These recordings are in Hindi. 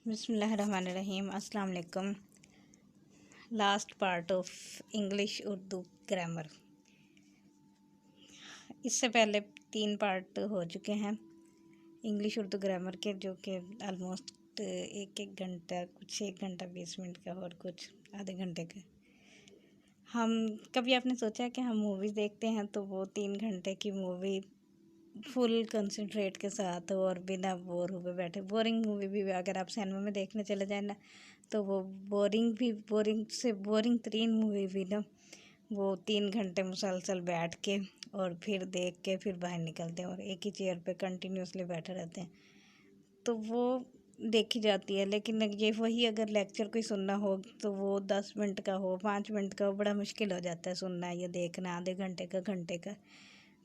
बिस्मिल्लाहिर्रहमानिर्रहीम। अस्सलाम वालेकुम। Last part of English Urdu grammar. इससे पहले 3 पार्ट हो चुके हैं इंग्लिश उर्दू ग्रामर के, जो कि आलमोस्ट एक घंटा, कुछ 1 घंटा 20 मिनट का और कुछ आधे घंटे का। हम कभी आपने सोचा कि हम मूवीज़ देखते हैं तो वो 3 घंटे की मूवी फुल कंसंट्रेट के साथ और बिना बोर हुए बैठे। बोरिंग मूवी भी अगर आप सिनेमा में देखने चले जाए ना, तो वो बोरिंग से बोरिंग तरीन मूवी भी ना, वो 3 घंटे मुसलसल बैठ के और फिर देख के फिर बाहर निकलते हैं और एक ही चेयर पे कंटिन्यूसली बैठे रहते हैं, तो वो देखी जाती है। लेकिन ये वही अगर लेक्चर कोई सुनना हो तो वो 10 मिनट का हो, 5 मिनट का हो, बड़ा मुश्किल हो जाता है सुनना या देखना आधे घंटे का, घंटे का।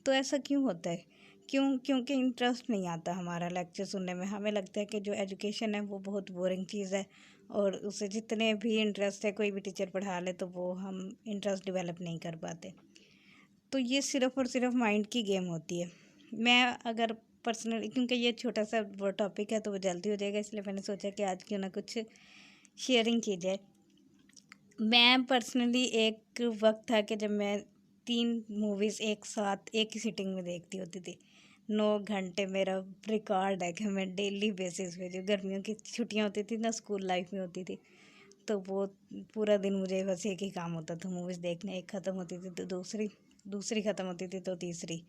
तो ऐसा क्यों होता है? क्योंकि इंटरेस्ट नहीं आता हमारा लेक्चर सुनने में। हमें लगता है कि जो एजुकेशन है वो बहुत बोरिंग चीज़ है, और उसे जितने भी इंटरेस्ट है कोई भी टीचर पढ़ा ले तो वो हम इंटरेस्ट डेवलप नहीं कर पाते। तो ये सिर्फ़ और सिर्फ माइंड की गेम होती है। मैं अगर पर्सनली, क्योंकि ये छोटा सा वो टॉपिक है तो वो जल्दी हो जाएगा, इसलिए मैंने सोचा कि आज क्यों ना कुछ शेयरिंग की जाए। मैं पर्सनली एक वक्त था कि जब मैं 3 मूवीज़ एक साथ एक ही सिटिंग में देखती होती थी। 9 घंटे मेरा रिकॉर्ड है कि मैं डेली बेसिस पे, जो गर्मियों की छुट्टियां होती थी ना, स्कूल लाइफ में होती थी, तो वो पूरा दिन मुझे बस एक ही काम होता था, मूवीज़ देखने। एक ख़त्म होती थी तो दूसरी ख़त्म होती थी तो तीसरी,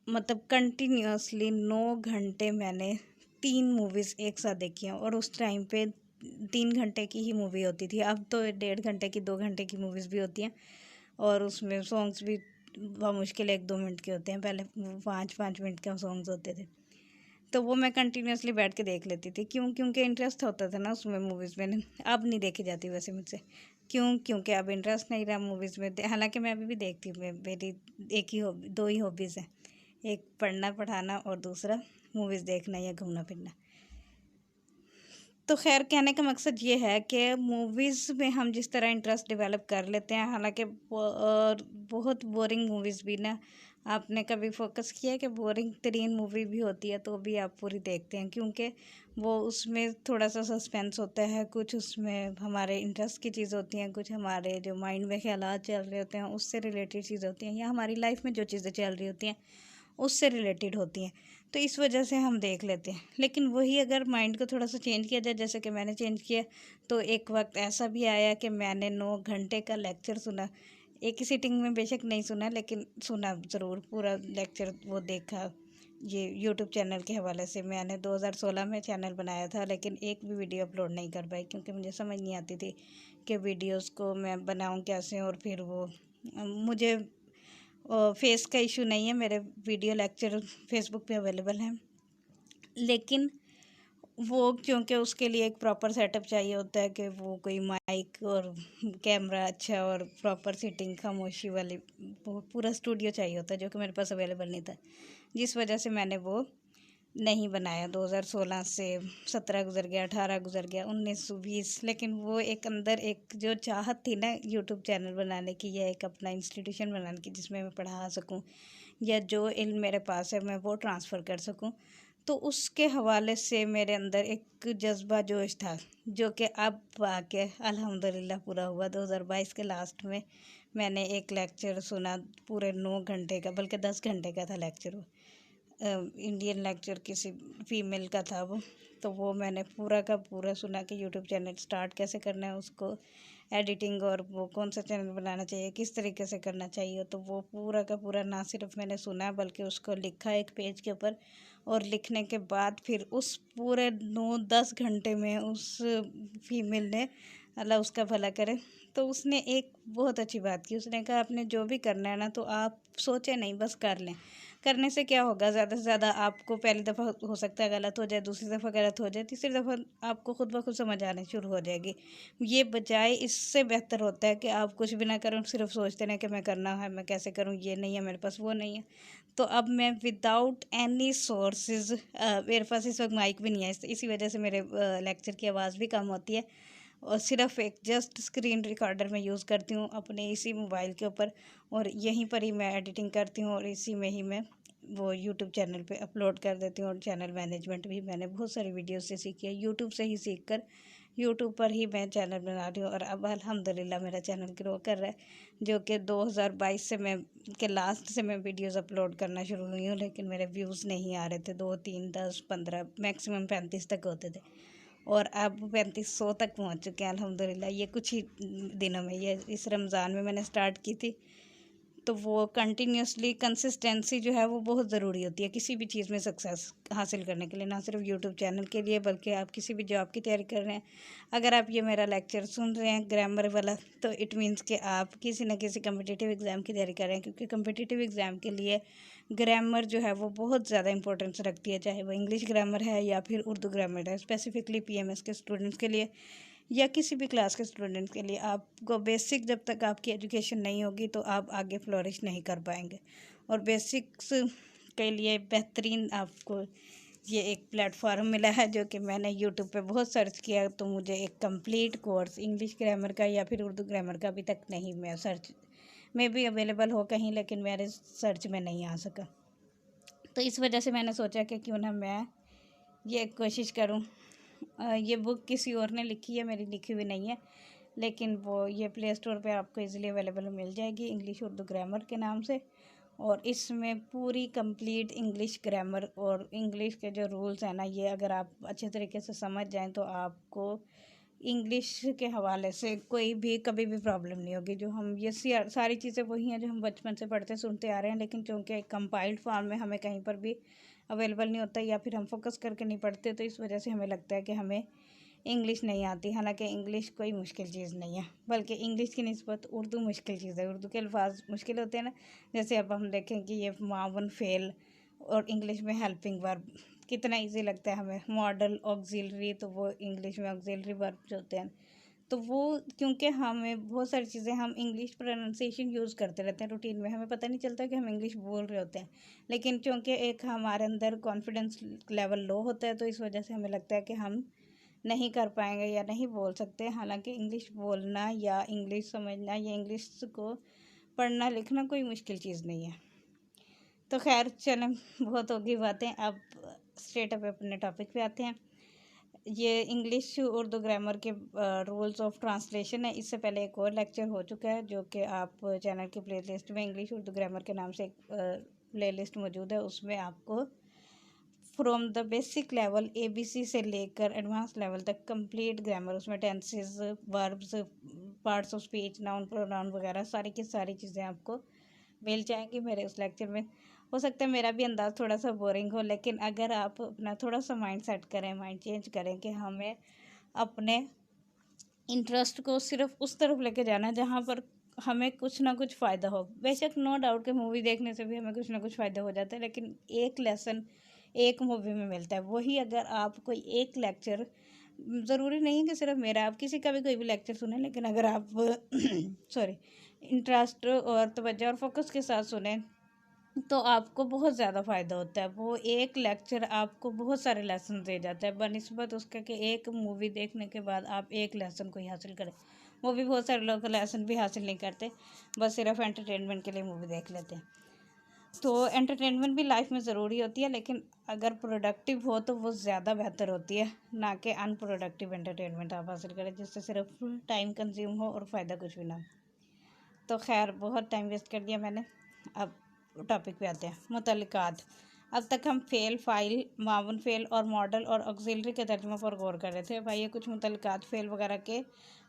मतलब कंटिन्यूसली 9 घंटे मैंने 3 मूवीज़ एक साथ देखी हैं। और उस टाइम पे 3 घंटे की ही मूवी होती थी। अब तो 1.5 घंटे की, 2 घंटे की मूवीज़ भी होती हैं, और उसमें सॉन्ग्स भी मुश्किल 1-2 मिनट के होते हैं। पहले 5-5 मिनट के सॉन्ग्स होते थे, तो वो मैं कंटिन्यूसली बैठ के देख लेती थी। क्योंकि इंटरेस्ट होता था ना उसमें, मूवीज़ में। अब नहीं देखी जाती वैसे मुझसे, क्योंकि अब इंटरेस्ट नहीं रहा मूवीज़ में। हालांकि मैं अभी भी देखती हूँ। मेरी एक ही हॉबी, 2 ही हॉबीज़ हैं, एक पढ़ना पढ़ाना और दूसरा मूवीज़ देखना या घूमना फिरना। तो खैर, कहने का मकसद ये है कि मूवीज़ में हम जिस तरह इंटरेस्ट डेवलप कर लेते हैं, हालांकि बहुत बोरिंग मूवीज़ भी ना, आपने कभी फोकस किया है कि बोरिंग तरीन मूवी भी होती है तो भी आप पूरी देखते हैं? क्योंकि वो उसमें थोड़ा सा सस्पेंस होता है, कुछ उसमें हमारे इंटरेस्ट की चीज़ होती हैं, कुछ हमारे जो माइंड में ख्यालात चल रहे होते हैं उससे रिलेटेड चीज़ होती हैं, या हमारी लाइफ में जो चीज़ें चल रही होती हैं उससे रिलेटेड होती हैं। तो इस वजह से हम देख लेते हैं। लेकिन वही अगर माइंड को थोड़ा सा चेंज किया जाए, जैसे कि मैंने चेंज किया, तो एक वक्त ऐसा भी आया कि मैंने 9 घंटे का लेक्चर सुना। एक ही सिटिंग में बेशक नहीं सुना, लेकिन सुना ज़रूर, पूरा लेक्चर वो देखा। ये यूट्यूब चैनल के हवाले से मैंने 2016 में चैनल बनाया था, लेकिन एक भी वीडियो अपलोड नहीं कर पाई, क्योंकि मुझे समझ नहीं आती थी कि वीडियोस को मैं बनाऊं कैसे। और फिर वो मुझे फेस का इशू नहीं है, मेरे वीडियो लेक्चर फेसबुक पे अवेलेबल हैं, लेकिन वो क्योंकि उसके लिए एक प्रॉपर सेटअप चाहिए होता है कि वो कोई माइक और कैमरा अच्छा और प्रॉपर सीटिंग, खामोशी वाली, वो पूरा स्टूडियो चाहिए होता है, जो कि मेरे पास अवेलेबल नहीं था, जिस वजह से मैंने वो नहीं बनाया। 2016 से 17 गुजर गया, 18 गुजर गया, 19, 20। लेकिन वो एक अंदर एक जो चाहत थी ना यूट्यूब चैनल बनाने की, या एक अपना इंस्टीट्यूशन बनाने की जिसमें मैं पढ़ा सकूं, या जो इल्म मेरे पास है मैं वो ट्रांसफ़र कर सकूं, तो उसके हवाले से मेरे अंदर एक जज्बा जोश था, जो कि अब आके अल्हम्दुलिल्लाह पूरा हुआ। 2022 के लास्ट में मैंने एक लेक्चर सुना, पूरे 9 घंटे का, बल्कि 10 घंटे का था लेक्चर। वो इंडियन लेक्चर किसी फीमेल का था वो, तो वो मैंने पूरा का पूरा सुना कि यूट्यूब चैनल स्टार्ट कैसे करना है, उसको एडिटिंग, और वो कौन सा चैनल बनाना चाहिए, किस तरीके से करना चाहिए। तो वो पूरा का पूरा ना सिर्फ मैंने सुना, बल्कि उसको लिखा एक पेज के ऊपर। और लिखने के बाद फिर उस पूरे 9-10 घंटे में उस फीमेल ने, अल्लाह उसका भला करे, तो उसने एक बहुत अच्छी बात की। उसने कहा, आपने जो भी करना है ना, तो आप सोचे नहीं, बस कर लें। करने से क्या होगा, ज़्यादा से ज़्यादा आपको पहली दफ़ा हो सकता है गलत हो जाए, दूसरी दफ़ा गलत हो जाए, तीसरी दफ़ा आपको खुद ब खुद समझ आने शुरू हो जाएगी। ये बजाय, इससे बेहतर होता है कि आप कुछ भी ना करें, सिर्फ सोचते रहें कि मैं करना है, मैं कैसे करूँ, ये नहीं है मेरे पास, वो नहीं है। तो अब मैं विदाउट एनी सोर्सेज, मेरे पास इस वक्त माइक भी नहीं है, इसी वजह से मेरे लेक्चर की आवाज़ भी कम होती है, और सिर्फ एक जस्ट स्क्रीन रिकॉर्डर में यूज़ करती हूँ अपने इसी मोबाइल के ऊपर, और यहीं पर ही मैं एडिटिंग करती हूँ और इसी में ही मैं वो यूट्यूब चैनल पे अपलोड कर देती हूँ। और चैनल मैनेजमेंट भी मैंने बहुत सारी वीडियो से सीखी है, यूट्यूब से ही सीख कर यूट्यूब पर ही मैं चैनल बना रही हूँ। और अब अल्हम्दुलिल्लाह मेरा चैनल ग्रो कर रहा है, जो कि 2022 से मैं के लास्ट से मैं वीडियोस अपलोड करना शुरू हुई हूँ। लेकिन मेरे व्यूज़ नहीं आ रहे थे, 2, 3, 10, 15, मैक्सिमम 35 तक होते थे, और अब 3500 तक पहुँच चुके हैं अल्हम्दुलिल्लाह। ये कुछ ही दिनों में, ये इस रमज़ान में मैंने स्टार्ट की थी। तो वो कंटिन्यूसली कंसिस्टेंसी जो है वो बहुत ज़रूरी होती है किसी भी चीज़ में सक्सेस हासिल करने के लिए, ना सिर्फ यूट्यूब चैनल के लिए बल्कि आप किसी भी जॉब की तैयारी कर रहे हैं। अगर आप ये मेरा लेक्चर सुन रहे हैं ग्रामर वाला, तो इट मीन्स कि आप किसी न किसी कम्पिटिटिव एग्ज़ाम की तैयारी कर रहे हैं, क्योंकि कम्पिटिटिव एग्ज़ाम के लिए ग्रामर जो है वो बहुत ज़्यादा इंपॉर्टेंस रखती है, चाहे वो इंग्लिश ग्रामर है या फिर उर्दू ग्रामर है। स्पेसिफिकली PMS के स्टूडेंट्स के लिए या किसी भी क्लास के स्टूडेंट के लिए, आपको बेसिक जब तक आपकी एजुकेशन नहीं होगी तो आप आगे फ्लोरिश नहीं कर पाएंगे। और बेसिक्स के लिए बेहतरीन आपको ये एक प्लेटफॉर्म मिला है, जो कि मैंने यूट्यूब पे बहुत सर्च किया, तो मुझे एक कंप्लीट कोर्स इंग्लिश ग्रामर का या फिर उर्दू ग्रामर का अभी तक नहीं, मैं सर्च में भी अवेलेबल हो कहीं, लेकिन मेरे सर्च में नहीं आ सका। तो इस वजह से मैंने सोचा कि क्यों ना मैं ये कोशिश करूं। ये बुक किसी और ने लिखी है, मेरी लिखी हुई नहीं है, लेकिन वो ये प्ले स्टोर पे आपको इजीली अवेलेबल मिल जाएगी, इंग्लिश उर्दू ग्रामर के नाम से। और इसमें पूरी कंप्लीट इंग्लिश ग्रामर और इंग्लिश के जो रूल्स हैं ना, ये अगर आप अच्छे तरीके से समझ जाएं तो आपको इंग्लिश के हवाले से कोई भी कभी भी प्रॉब्लम नहीं होगी। जो हम ये सारी चीज़ें वही हैं जो हम बचपन से पढ़ते सुनते आ रहे हैं, लेकिन चूँकि कंपाइल्ड फॉर्म में हमें कहीं पर भी अवेलेबल नहीं होता या फिर हम फोकस करके नहीं पढ़ते, तो इस वजह से हमें लगता है कि हमें इंग्लिश नहीं आती। हालांकि इंग्लिश कोई मुश्किल चीज़ नहीं है, बल्कि इंग्लिश की निस्बत उर्दू मुश्किल चीज़ है। उर्दू के अल्फाज मुश्किल होते हैं ना, जैसे अब हम देखें कि ये मावन फेल, और इंग्लिश में हेल्पिंग वर्ब कितना इजी लगता है हमें। मॉडल ऑक्सिलरी, तो वो इंग्लिश में ऑक्सिलरी वर्ब होते हैं। तो वो क्योंकि हमें बहुत सारी चीज़ें हम इंग्लिश प्रोनाउंसिएशन यूज़ करते रहते हैं रूटीन में, हमें पता नहीं चलता कि हम इंग्लिश बोल रहे होते हैं। लेकिन क्योंकि एक हमारे अंदर कॉन्फिडेंस लेवल लो होता है, तो इस वजह से हमें लगता है कि हम नहीं कर पाएंगे या नहीं बोल सकते। हालांकि इंग्लिश बोलना या इंग्लिश समझना या इंग्लिश को पढ़ना लिखना कोई मुश्किल चीज़ नहीं है। तो खैर चलें, बहुत होगी बातें, अब स्ट्रेट अप अपने टॉपिक पे आते हैं। ये इंग्लिश उर्दू ग्रामर के रूल्स ऑफ ट्रांसलेशन है। इससे पहले एक और लेक्चर हो चुका है, जो कि आप चैनल की प्लेलिस्ट में इंग्लिश उर्दू ग्रामर के नाम से एक प्लेलिस्ट मौजूद है। उसमें आपको from the basic level ABC से लेकर एडवांस लेवल तक कंप्लीट ग्रामर, उसमें tenses, verbs, parts of speech, noun pronoun वगैरह सारी की सारी चीज़ें आपको मिल जाएंगी मेरे उस लेक्चर में। हो सकता है मेरा भी अंदाज़ थोड़ा सा बोरिंग हो, लेकिन अगर आप अपना थोड़ा सा माइंड सेट करें, माइंड चेंज करें कि हमें अपने इंटरेस्ट को सिर्फ उस तरफ लेके जाना है जहाँ पर हमें कुछ ना कुछ फ़ायदा हो। बेशक नो डाउट कि मूवी देखने से भी हमें कुछ ना कुछ फ़ायदा हो जाता है, लेकिन एक लेसन एक मूवी में मिलता है। वही अगर आप कोई एक लेक्चर, ज़रूरी नहीं है कि सिर्फ मेरा, आप किसी का भी कोई भी लेक्चर सुने, लेकिन अगर आप सॉरी इंटरेस्ट और तवज्जो और फोकस के साथ सुने तो आपको बहुत ज़्यादा फ़ायदा होता है। वो एक लेक्चर आपको बहुत सारे लेसन दे जाता है, बनिस्बत उसके कि एक मूवी देखने के बाद आप एक लेसन को ही हासिल करें। वो भी बहुत सारे लोग लेसन भी हासिल नहीं करते, बस सिर्फ एंटरटेनमेंट के लिए मूवी देख लेते हैं। तो एंटरटेनमेंट भी लाइफ में ज़रूरी होती है, लेकिन अगर प्रोडक्टिव हो तो वो ज़्यादा बेहतर होती है, ना कि अनप्रोडक्टिव एंटरटेनमेंट आप हासिल करें जिससे सिर्फ टाइम कंज्यूम हो और फ़ायदा कुछ भी ना हो। तो खैर बहुत टाइम वेस्ट कर दिया मैंने, अब टॉपिक पे आते हैं। मुतल्लिकात। अब तक हम फ़ेल, फ़ाइल, मावन फ़ेल और मॉडल और ऑक्सिलरी के तर्जुमा पर गौर कर रहे थे। भाई ये कुछ मुतल्लिकात, फ़ेल वगैरह के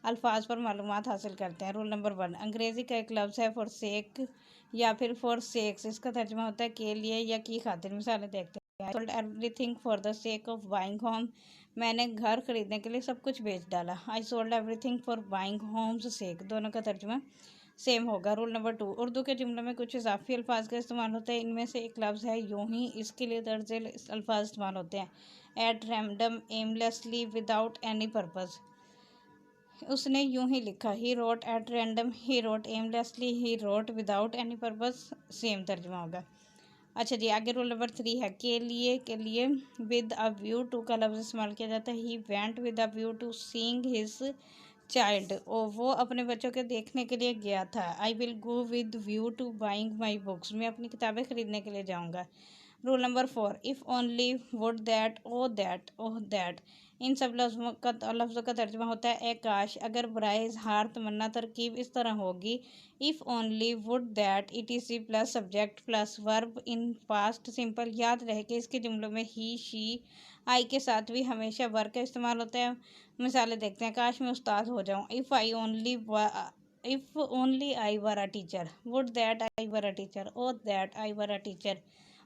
अल्फाज पर मालूमात हासिल करते हैं। रूल नंबर 1, अंग्रेज़ी का एक लफ्ज़ है फॉर सेक या फिर फॉर सेक्स, इसका तर्जुमा होता है के लिए या की खातिर। मिसालें देखते हैं। I sold everything for the sake of buying home, मैंने घर खरीदने के लिए सब कुछ बेच डाला। I sold everything for buying home's sake, दोनों का तर्जुमा सेम होगा। रूल नंबर 2, उर्दू के जुमले में कुछ इजाफी अल्फाज का इस्तेमाल होता है। इनमें से एक लफ्ज़ है यूं ही, इसके लिए दर्जे अल्फाज इस्तेमाल होते हैं। At random, aimlessly, without any purpose, उसने यूं ही लिखा। He wrote at random, he wrote aimlessly, he wrote without any purpose, same तर्जुमा होगा। अच्छा जी, आगे रूल नंबर 3 है के लिए विद अ व्यू टू का लफ्ज़ इस्तेमाल किया जाता है। He went with a view to seeing his child, ओ वो अपने बच्चों के देखने के लिए गया था। I will go with view to buying my books, मैं अपनी किताबें खरीदने के लिए जाऊँगा। Rule number 4, if only, would, that, O that, oh that, इन सब लफ्ज़ों का तर्जुमा होता है ए काश, अगर, बराए इजहार, तमन्ना, तरकीब इस तरह होगी। If only, would, that, ETC plus subject plus verb in past simple. याद रहे कि इसके जुमलों में ही, शी, आई के साथ भी हमेशा वर्ब का इस्तेमाल होता है। मिसालें देखते हैं। काश मैं उस्ताद हो जाऊँ, if only I were a teacher, would that I were a teacher, O that I were a teacher,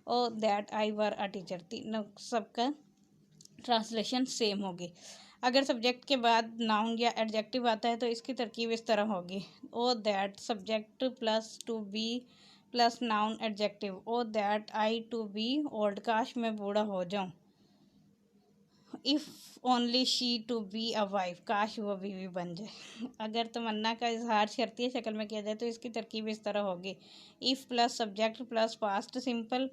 O that I were a teacher. तीनों सबका ट्रांसलेशन सेम होगी। अगर सब्जेक्ट के बाद नाउन या एडजेक्टिव आता है तो इसकी तरकीब इस तरह होगी। O that subject plus to be plus noun adjective. O that I to be old, काश मैं बूढ़ा हो जाऊँ। If only she to be a wife, काश वो बीवी बन जाए। अगर तमन्ना का इजहार शर्तिया शक्ल में किया जाए तो इसकी तरकीब इस तरह होगी। If plus subject plus past simple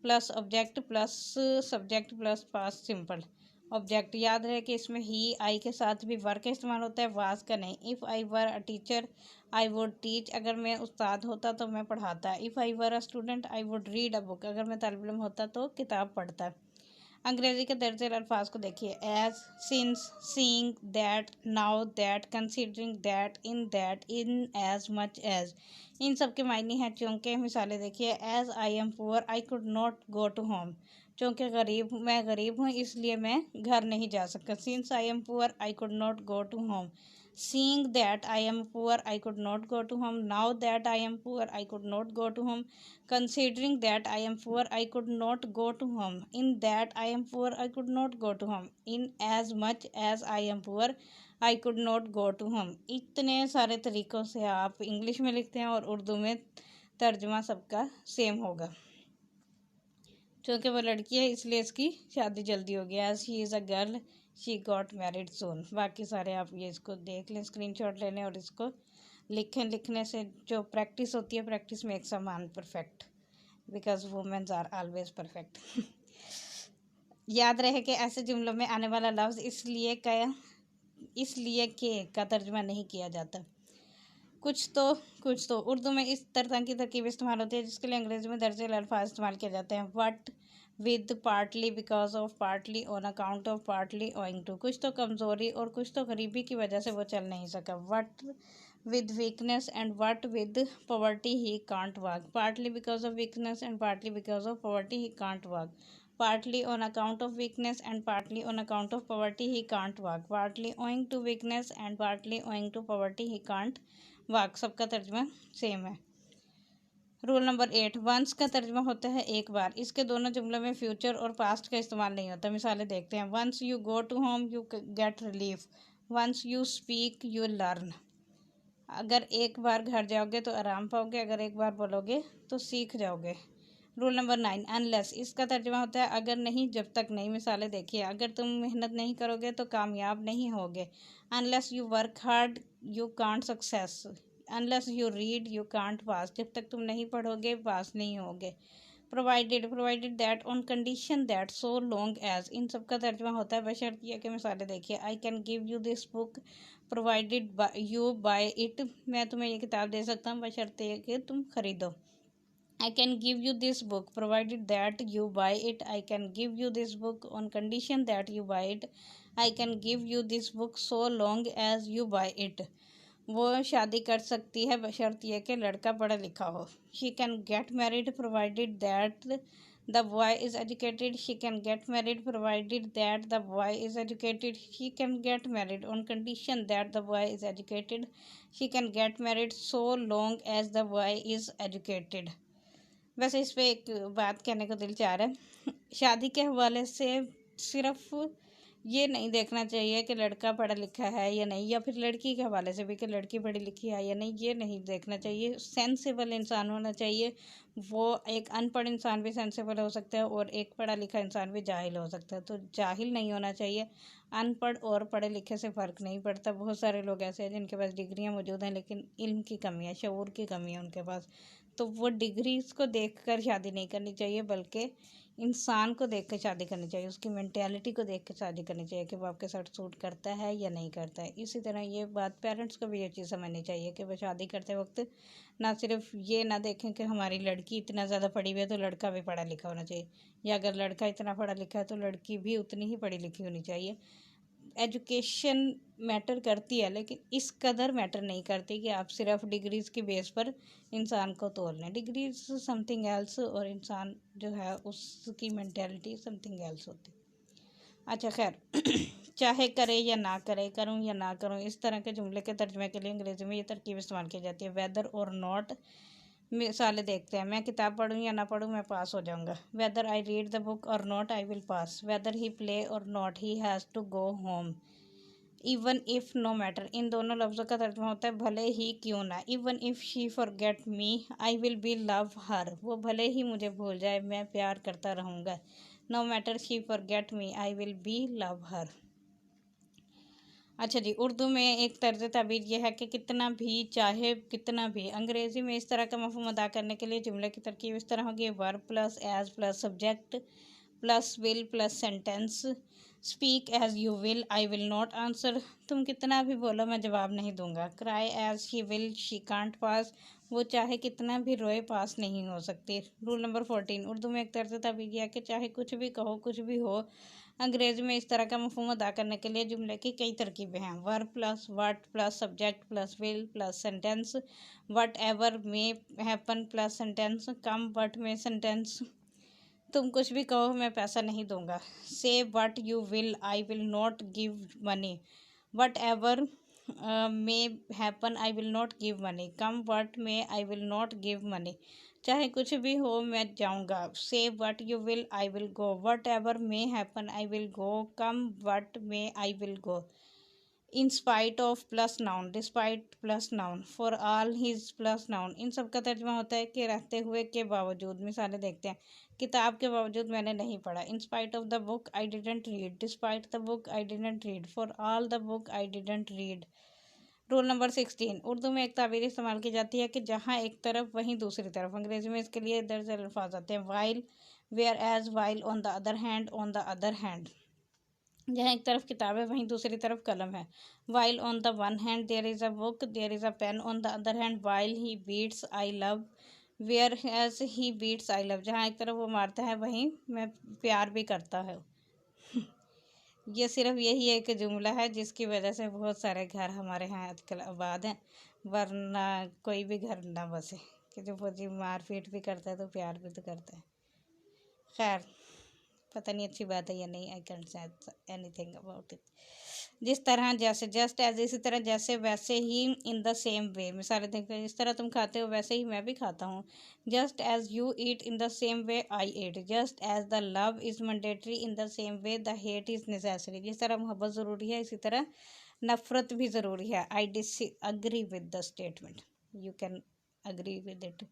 plus object plus subject plus past simple. Object, याद रहे कि इसमें ही, आई के साथ भी वर का इस्तेमाल होता है, वाज का नहीं। If I were a teacher I would teach, अगर मैं उस्ताद होता तो मैं पढ़ाता। If I were a student I would read a book, अगर मैं तालिब इल्म होता तो किताब पढ़ता। अंग्रेजी के दर्जे अल्फाज को देखिए। As, since, seeing, that, now, that, considering, that, in as much as, इन सब के मायने हैं चूँकि। मिसालें देखिए। As I am poor I could not go to home, चूँकि मैं गरीब हूँ इसलिए मैं घर नहीं जा सकता। Since I am poor I could not go to home. Seeing that I am poor, I could not go to home. Now that I am poor, I could not go to home. Considering that I am poor, I could not go to home. In that I am poor, I could not go to home. In as much as I am poor, I could not go to home. इतने सारे तरीक़ों से आप इंग्लिश में लिखते हैं और उर्दू में तर्जुमा सबका सेम होगा। चूँकि वो लड़की है इसलिए इसकी शादी जल्दी हो गई। As he is a girl she got married soon. बाकी सारे आप ये इसको देख लें, स्क्रीनशॉट ले लें और इसको लिखें। लिखने से जो प्रैक्टिस होती है, practice makes a man perfect, because womens are always perfect. याद रहे कि ऐसे जुमलों में आने वाला लफ्ज़ इसलिए के का तर्जुमा नहीं किया जाता। कुछ तो उर्दू में इस तरह की तरकीब इस्तेमाल होती है जिसके लिए अंग्रेजी में दर्जे अल्फाज इस्तेमाल किए जाते हैं। What, with, partly, because of, partly, on account of, partly, owing to. कुछ तो कमज़ोरी और कुछ तो गरीबी की वजह से वो चल नहीं सका। What with weakness and what with poverty he can't walk. Partly because of weakness and partly because of poverty he can't walk. Partly on account of weakness and partly on account of poverty he can't walk. Partly owing to weakness and partly owing to poverty he can't walk. सबका तर्जुमा सेम है। रूल नंबर 8, वंस का तर्जुमा होता है एक बार। इसके दोनों जुमलों में फ्यूचर और पास्ट का इस्तेमाल नहीं होता। मिसालें देखते हैं। Once you go to home you get relief. Once you speak you learn. अगर एक बार घर जाओगे तो आराम पाओगे, अगर एक बार बोलोगे तो सीख जाओगे। रूल नंबर 9, अनलेस, इसका तर्जुमा होता है अगर नहीं, जब तक नहीं। मिसालें देखिए। अगर तुम मेहनत नहीं करोगे तो कामयाब नहीं होगे। Unless you work hard you can't success. Unless you read you can't pass, जब तक तुम नहीं पढ़ोगे पास नहीं होगे। Provided that, on condition that, so long as, इन सब का तर्जुमा होता है बशर्ते कि मिसालें देखिए। I can give you this book provided you buy it, मैं तुम्हें ये किताब दे सकता हूँ बशर्ते कि तुम खरीदो। I can give you this book provided that you buy it. I can give you this book on condition that you buy it. I can give you this book so long as you buy it. वो शादी कर सकती है बशर्ते ये कि लड़का पढ़ा लिखा हो। She can get married provided that the boy is educated. She can get married provided that the boy is educated. She can get married on condition that the boy is educated. She can get married so long as the boy is educated. वैसे इस पे एक बात कहने को दिल चाह रहा है। शादी के हवाले से सिर्फ ये नहीं देखना चाहिए कि लड़का पढ़ा लिखा है या नहीं, या फिर लड़की के हवाले से भी कि लड़की पढ़ी लिखी है या नहीं, ये नहीं देखना चाहिए। सेंसिबल इंसान होना चाहिए। वो एक अनपढ़ इंसान भी सेंसिबल हो सकता है और एक पढ़ा लिखा इंसान भी जाहिल हो सकता है। तो जाहिल नहीं होना चाहिए। अनपढ़ और पढ़े लिखे से फ़र्क नहीं पड़ता। बहुत सारे लोग ऐसे हैं जिनके पास डिग्रियाँ मौजूद हैं लेकिन इल्म की कमी है, शऊर की कमी है उनके पास। तो वो डिग्रीज को देखकर शादी नहीं करनी चाहिए, बल्कि इंसान को देख के शादी करनी चाहिए, उसकी मेंटेलिटी को देख के शादी करनी चाहिए कि वो आपके साथ सूट करता है या नहीं करता है। इसी तरह ये बात पेरेंट्स को भी ये चीज़ समझनी चाहिए कि वो शादी करते वक्त ना सिर्फ ये ना देखें कि हमारी लड़की इतना ज़्यादा पढ़ी हुई है तो लड़का भी पढ़ा लिखा होना चाहिए, या अगर लड़का इतना पढ़ा लिखा है तो लड़की भी उतनी ही पढ़ी लिखी होनी चाहिए। एजुकेशन मैटर करती है, लेकिन इस कदर मैटर नहीं करती कि आप सिर्फ डिग्रीज की बेस पर इंसान को तोल लें। डिग्रीज समथिंग एल्स और इंसान जो है उसकी मेंटेलिटी समथिंग एल्स होती। अच्छा खैर चाहे करे या ना करे, करूं या ना करूं, इस तरह के जुमले के तर्जुमे के लिए अंग्रेजी में ये तरकीब इस्तेमाल की जाती है, वेदर और नॉट। मिसालें देखते हैं, मैं किताब पढ़ूं या ना पढ़ूं मैं पास हो जाऊंगा। Whether I read the book or not I will pass. Whether he play or not he has to go home. Even if no matter, इन दोनों लफ्ज़ों का तर्जुमा होता है भले ही क्यों ना। Even if she forget me I will be love हर, वो भले ही मुझे भूल जाए मैं प्यार करता रहूँगा। No matter she forget me I will be love her. अच्छा जी, उर्दू में एक तर्ज ताबीर यह है कि कितना भी, चाहे कितना भी। अंग्रेज़ी में इस तरह का मफ़हूम अदा करने के लिए जुमले की तरकीब इस तरह होगी, verb plus as plus subject plus will plus sentence. Speak as you will I will not answer, तुम कितना भी बोलो मैं जवाब नहीं दूंगा। Cry as she will she can't pass, वो चाहे कितना भी रोए पास नहीं हो सकती। रूल नंबर 14, उर्दू में एक तर्ज ताबीर यह है कि चाहे कुछ भी कहो कुछ भी हो। अंग्रेजी में इस तरह का मफ़हूम अदा करने के लिए जुमले की कई तरकीबें हैं, verb plus what plus subject plus will plus sentence. What ever may happen plus sentence. Come but में सेंटेंस। तुम कुछ भी कहो मैं पैसा नहीं दूंगा। से what you will I will not give money. What ever may happen I will not give money. Come what may I will not give money, चाहे कुछ भी हो मैं जाऊंगा। से what you will I will go. What ever may happen I will go. Come what may I will go. In spite of plus noun, despite plus noun, for all his plus noun. इन सब का तर्जुमा होता है कि रहते हुए के बावजूद। मिसालें देखते हैं, किताब के बावजूद मैंने नहीं पढ़ा। इन spite of the book I didn't read. Despite the book I didn't read. For all the book I didn't read. Rule number 16, Urdu में एक ताबीर इस्तेमाल की जाती है कि जहाँ एक तरफ वहीं दूसरी तरफ। अंग्रेजी में इसके लिए दर्ज अल्फाज आते हैं, while, whereas, while, on the other hand, on the other hand. जहाँ एक तरफ किताब है वहीं दूसरी तरफ कलम है। While on the one hand there is a book, there is a pen, on the other hand while he beats I love, whereas he beats I love. जहाँ एक तरफ वो मारता है वहीं मैं प्यार भी करता है। ये सिर्फ यही एक जुमला है जिसकी वजह से बहुत सारे घर हमारे यहाँ आजकल आबाद हैं, वरना कोई भी घर ना बसे कि जो फौजी मार पीट भी करता है तो प्यार भी तो करता है। खैर पता नहीं अच्छी बात है या नहीं, I can't say anything about it. जिस तरह जैसे, जस्ट एज, इसी तरह जैसे वैसे ही, इन द सेम वे। मिसालें देखते हैं, जिस तरह तुम खाते हो वैसे ही मैं भी खाता हूँ। Just as you eat in the same way I eat. Just as the love is mandatory in the same way the hate is necessary. जिस तरह मोहब्बत ज़रूरी है इसी तरह नफ़रत भी ज़रूरी है। I disagree with the statement, you can agree with it.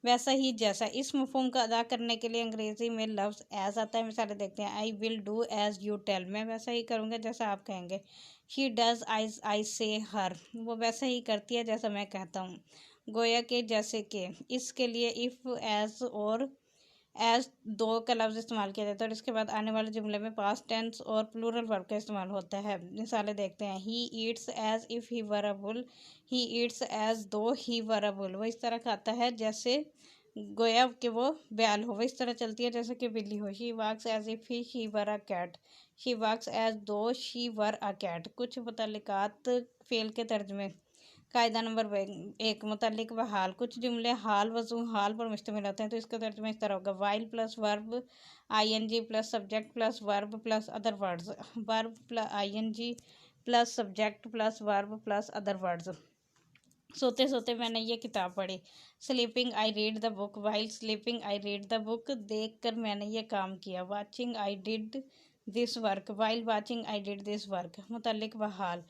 वैसा ही जैसा, इस मफहूम का अदा करने के लिए अंग्रेज़ी में लफ्ज़ एज आता है। मिसालें देखते हैं, I will do as you tell, मैं वैसा ही करूँगा जैसा आप कहेंगे। शी डज़ आई से हर, वो वैसा ही करती है जैसा मैं कहता हूँ। गोया के, जैसे कि। इसके लिए इफ़, एज और एज दो का लफ्ज़ इस्तेमाल किया जाता है और इसके बाद आने वाले जुमले में पास्ट टेंस और प्लूरल वर्ब का इस्तेमाल होता है। मिसालें देखते हैं, he eats as if he were a bull, he eats as though he were a bull. वो इस तरह खाता है जैसे गोया कि वो बैल हो। वो इस तरह चलती है जैसे कि बिल्ली हो। She works as if he she were a cat, she works as though she were a cat. कुछ मुतल्लिकात फ़ेल के तर्जमे। कायदा नंबर 1, मुतल्लिक व हाल। कुछ जुमले हाल वज़ू हाल पर मुश्तमिल होते हैं तो इसका तर्जुमा इस तरह होगा, while plus verb ING plus subject plus verb plus other words. Verb plus ING plus subject plus verb plus other words. सोते सोते मैंने ये किताब पढ़ी। Sleeping I read the book, while sleeping I read the book, देख कर मैंने ये काम किया। Watching I did this work, while watching I did this work. मुतल्लिक व हाल।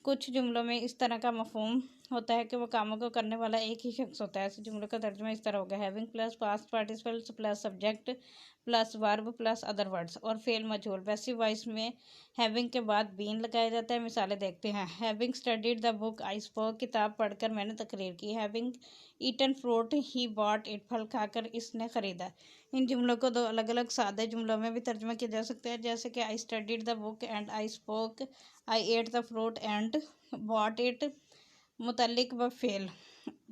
कुछ जुमलों में इस तरह का मफहूम होता है कि वो कामों को करने वाला एक ही शख्स होता है। ऐसे जुमलों का तर्जुमा इस तरह होगा, having plus past participles plus subject plus verb plus other words और फेल मजहूल। पैसिव वॉइस में हैविंग के बाद बीन लगाया जाता है। मिसालें देखते हैं। Having studied the book I spoke, किताब पढ़कर मैंने तकरीर की। Having eaten fruit he bought it, फल खाकर इसने खरीदा। इन जुमलों को दो अलग अलग सादे जुमलों में भी तर्जुमा किया जा सकता है, जैसे कि I studied the book and I spoke, I ate the fruit and bought it. मुतल्लिक व फेल।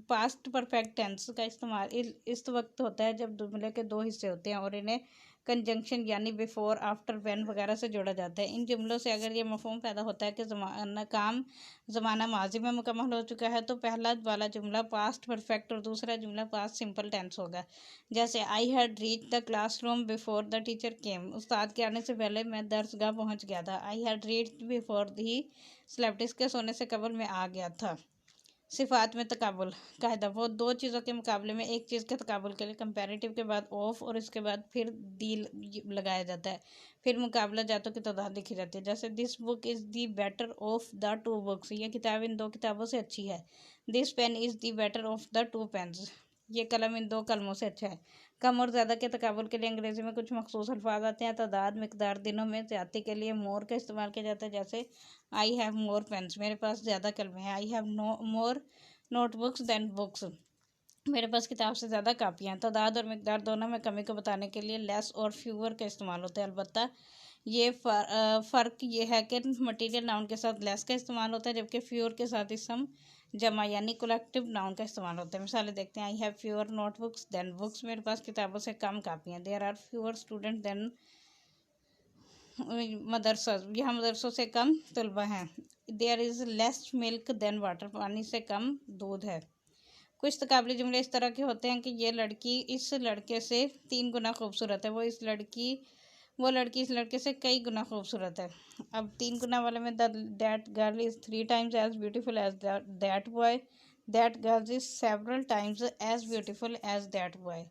पास्ट परफेक्ट टेंस का इस्तेमाल इस वक्त होता है जब जुमले के दो हिस्से होते हैं और इन्हें कंजंक्शन यानी बिफोर, आफ्टर, व्हेन वगैरह से जोड़ा जाता है। इन जुमलों से अगर ये मफहूम पैदा होता है कि ज़माना माजी में मुकम्मल हो चुका है तो पहला वाला जुमला पास्ट परफेक्ट और दूसरा जुमला पास्ट सिंपल टेंस होगा। जैसे I had reach the classroom before the teacher came, उस्ताद के आने से पहले मैं दर्सगाह पहुंच गया था। I had reach before he slept, इसके सोने से कबल मैं आ गया था। सिफ़ात में तकाबुल कायदा, वो दो चीज़ों के मुकाबले में एक चीज़ के तकाबुल के लिए कंपैरेटिव के बाद ऑफ और इसके बाद फिर दी लगाया जाता है। फिर मुकाबला जातों की तादाद लिखी जाती है। जैसे this book is the better of the two books, ये किताब इन दो किताबों से अच्छी है। This pen is the better of the two pens, ये कलम इन दो कलमों से अच्छा है। कम और ज़्यादा के तकाबुल के लिए अंग्रेज़ी में कुछ मखसूस अल्फाज आते हैं। तादाद, मिकदार, दिनों में ज़्यादती के लिए मोर का इस्तेमाल किया जाता है। जैसे आई हैव मोर पेन्स, मेरे पास ज़्यादा कलमें हैं। I have more notebooks than books, मेरे पास किताब से ज़्यादा कापियाँ। तादाद और मिकदार दोनों में कमी को बताने के लिए लेस और फ्यूअर का इस्तेमाल होता है। अलबत्ता ये फ़र्क ये है कि मटीरियल नाउन के साथ लेस का इस्तेमाल होता है, जबकि फ्यूअर के साथ इसम जमा यानी कलेक्टिव नाउन का इस्तेमाल होता है। मिसालें देखते हैं। I have fewer notebooks than books, मेरे पास किताबों से कम कापियाँ। There are fewer student than madrasa, यहाँ मदरसों से कम तलबा हैं। There is less milk than water, पानी से कम दूध है। कुछ तकाबली जुमले इस तरह के होते हैं कि ये लड़की इस लड़के से 3 गुना खूबसूरत है। वो लड़की इस लड़के से कई गुना खूबसूरत है। अब 3 गुना वाले में that girl is 3 times as beautiful as that boy, that girl is several times as beautiful as that boy.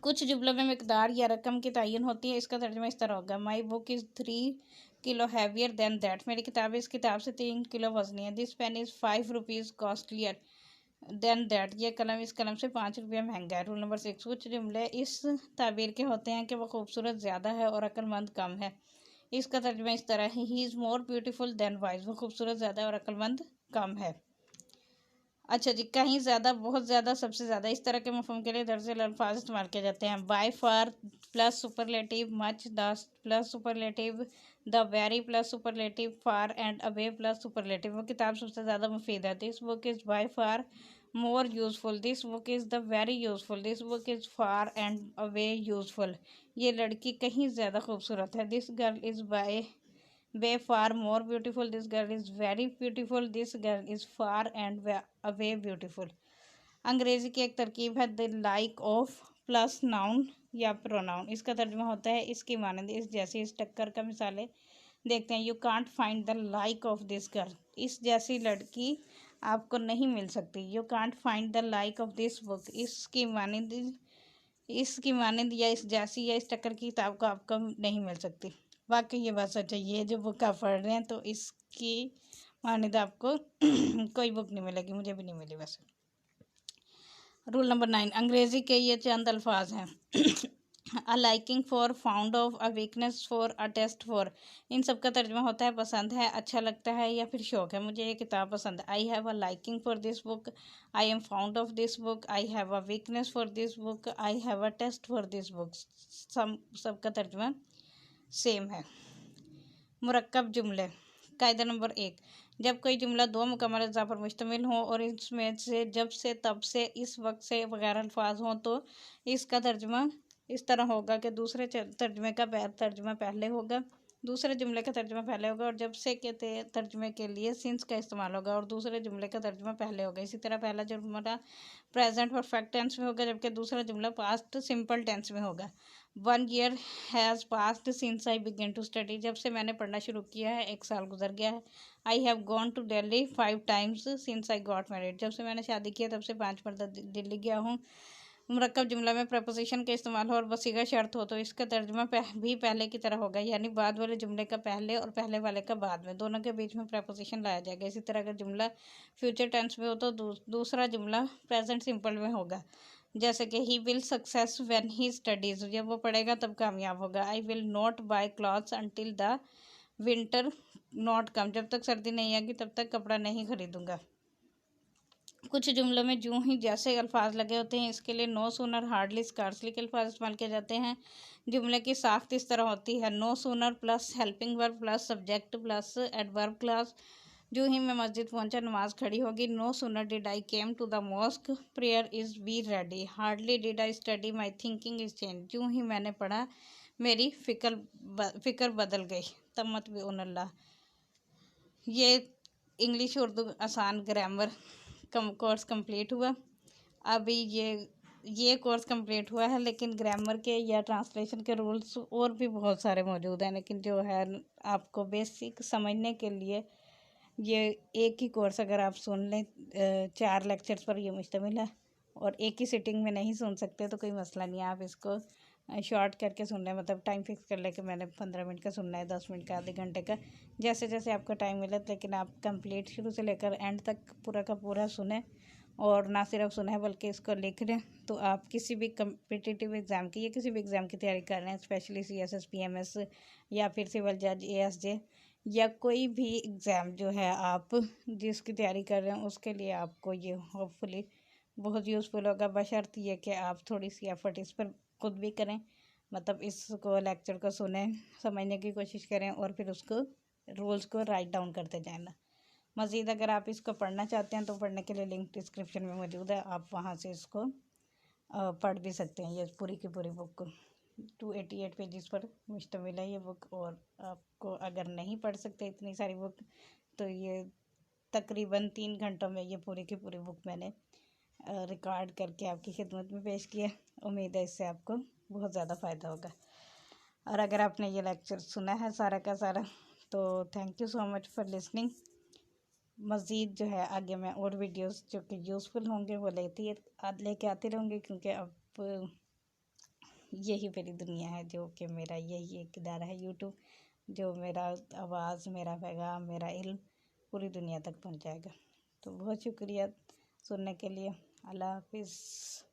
कुछ जुमलों में मिकदार या रकम की तयन होती है। इसका तर्जुमा इस तरह होगा। My book is 3 kilo heavier than that, मेरी किताब इस किताब से 3 किलो वजनी है। This pen is 5 rupees costlier than that, ये कलम इस कलम से 5 रुपये महंगा है। रूल नंबर 6, कुछ जुमले इस ताबीर के होते हैं कि वह खूबसूरत ज़्यादा है और अक्लमंद कम है। इसका तर्जुमा इस तरह है। He is more beautiful than wise, वो खूबसूरत ज़्यादा है और अक्लमंद कम है। अच्छा जी, कहीं ज़्यादा, बहुत ज़्यादा, सबसे ज़्यादा, इस तरह के मफ़हूम के लिए दर्जल अल्फाज इस्तेमाल किए जाते हैं। By far plus superlative, much the plus superlative, the very plus superlative, far and away plus superlative. वो किताब सबसे ज़्यादा मुफीद है। This book is by far more useful, this book is the very useful, this book is far and away useful. ये लड़की कहीं ज़्यादा खूबसूरत है। This girl is by way far more beautiful, this girl is very beautiful, this girl is far and away beautiful. अंग्रेज़ी की एक तरकीब है the like of plus noun या प्रोनाउन। इसका तर्जुमा होता है इसकी मानंद, इस जैसी। इस टक्कर का मिसालें देखते हैं। You can't find the like of this girl, इस जैसी लड़की आपको नहीं मिल सकती। You can't find the like of this book, इसकी मानंद या इस जैसी या इस टक्कर की किताब को आपको नहीं मिल सकती। वाकई ये बात सच है। ये जो बुक आप पढ़ रहे हैं तो इसकी मानंद आपको कोई बुक नहीं मिलेगी, मुझे भी नहीं मिली वैसे। रूल नंबर 9, अंग्रेज़ी के ये चंद अल्फाज हैं। A liking for, fond of, a weakness for, a taste for. इन सब का तर्जुमा होता है पसंद है, अच्छा लगता है या फिर शौक है। मुझे ये किताब पसंद है। I have a liking for this book, I am fond of this book, I have a weakness for this book, I have a taste for this book. सबका तर्जुमा सेम है। मुरक्कब जुमले कायदा नंबर 1, जब कोई जुमला दो मुकम्मल अज़ा पर मुश्तमिल हो और इसमें से जब से, तब से, इस वक्त से वगैरह अल्फाज हों तो इसका तर्जुमा इस तरह होगा कि दूसरे तर्जुमे का तर्जुमा पहले होगा, दूसरे जुमले का तर्जुमा पहले होगा और जब से के तर्जुमे के लिए सिंस का इस्तेमाल होगा और दूसरे जुमले का तर्जुमा पहले होगा। इसी तरह पहला जुमला प्रेजेंट परफेक्ट टेंस में होगा जबकि दूसरा जुमला पास्ट सिंपल टेंस में होगा। 1 year has passed since I began to study, जब से मैंने पढ़ना शुरू किया है 1 साल गुजर गया है। I have gone to Delhi 5 times since I got married, जब से मैंने शादी किया तब से 5 मरतबा दिल्ली गया हूँ। मुरक्कब जुमला में प्रपोजिशन का इस्तेमाल हो और वसीगा शर्त हो तो इसका तर्जुमा भी पहले की तरह होगा, यानी बाद वाले जुमले का पहले और पहले वाले का बाद में, दोनों के बीच में प्रपोजिशन लाया जाएगा। इसी तरह अगर जुमला फ्यूचर टेंस में हो तो दूसरा जुमला प्रेजेंट सिंपल में होगा। जैसे कि he will success when he studies, जब वो पढ़ेगा तब कामयाब होगा। I will not buy clothes until the winter not come, जब तक सर्दी नहीं आएगी तब तक कपड़ा नहीं खरीदूंगा। कुछ जुमलों में जो ही जैसे अल्फाज लगे होते हैं, इसके लिए नो सूनर, हार्डली, स्कार्सली के अल्फाज इस्तेमाल किए जाते हैं। जुमले की साख्त इस तरह होती है, no sooner plus helping verb plus subject plus adverb class. जो ही मैं मस्जिद पहुंचा नमाज खड़ी होगी। No sooner did I came to the mosque prayer is we ready. Hardly did I study my thinking is change, जो ही मैंने पढ़ा मेरी फ़िक्र बदल गई। तम्मत भी अल्लाह। ये इंग्लिश उर्दू आसान ग्रामर कोर्स कंप्लीट हुआ। अभी ये कोर्स कंप्लीट हुआ है, लेकिन ग्रामर के या ट्रांसलेशन के रूल्स और भी बहुत सारे मौजूद हैं, लेकिन जो है आपको बेसिक समझने के लिए ये एक ही कोर्स अगर आप सुन लें, 4 लेक्चर्स पर ये मुश्तमिल है, और एक ही सिटिंग में नहीं सुन सकते तो कोई मसला नहीं है, आप इसको शॉर्ट करके सुन लें। मतलब टाइम फिक्स कर ले कि मैंने 15 मिनट का सुनना है, 10 मिनट का, आधे घंटे का, जैसे जैसे आपका टाइम मिले, लेकिन आप कंप्लीट शुरू से लेकर एंड तक पूरा का पूरा सुने, और ना सिर्फ सुना है बल्कि इसको लिख लें। तो आप किसी भी कम्पिटिटिव एग्ज़ाम की या किसी भी एग्ज़ाम की तैयारी कर रहे हैं, स्पेशली CSS PMS या फिर सिविल जज ASJ, या कोई भी एग्ज़ाम जो है आप जिसकी तैयारी कर रहे हैं, उसके लिए आपको ये होपफुली बहुत यूज़फुल होगा, बशर्ते ये कि आप थोड़ी सी एफर्ट इस पर खुद भी करें। मतलब इसको लेक्चर को सुने, समझने की कोशिश करें, और फिर उसको रूल्स को राइट डाउन करते जाए ना। मज़ीद अगर आप इसको पढ़ना चाहते हैं तो पढ़ने के लिए लिंक डिस्क्रिप्शन में मौजूद है, आप वहाँ से इसको पढ़ भी सकते हैं। ये पूरी की पूरी बुक 288 पेजेस पर मुश्तमिल है ये बुक, और आपको अगर नहीं पढ़ सकते इतनी सारी बुक, तो ये तकरीबन 3 घंटों में ये पूरी की पूरी बुक मैंने रिकॉर्ड करके आपकी खिदमत में पेश किया। उम्मीद है इससे आपको बहुत ज़्यादा फ़ायदा होगा। और अगर आपने ये लेक्चर सुना है सारा का सारा, तो thank you so much for listening. मज़ीद जो है आगे मैं और वीडियोस जो कि यूज़फुल होंगे वो लेके आती रहूँगी, क्योंकि अब यही मेरी दुनिया है, जो कि मेरा यही एक इदारा है यूट्यूब, जो मेरा आवाज़, मेरा पैगाम, मेरा इल्म पूरी दुनिया तक पहुंचाएगा। तो बहुत शुक्रिया सुनने के लिए। अल्लाह हाफिज़।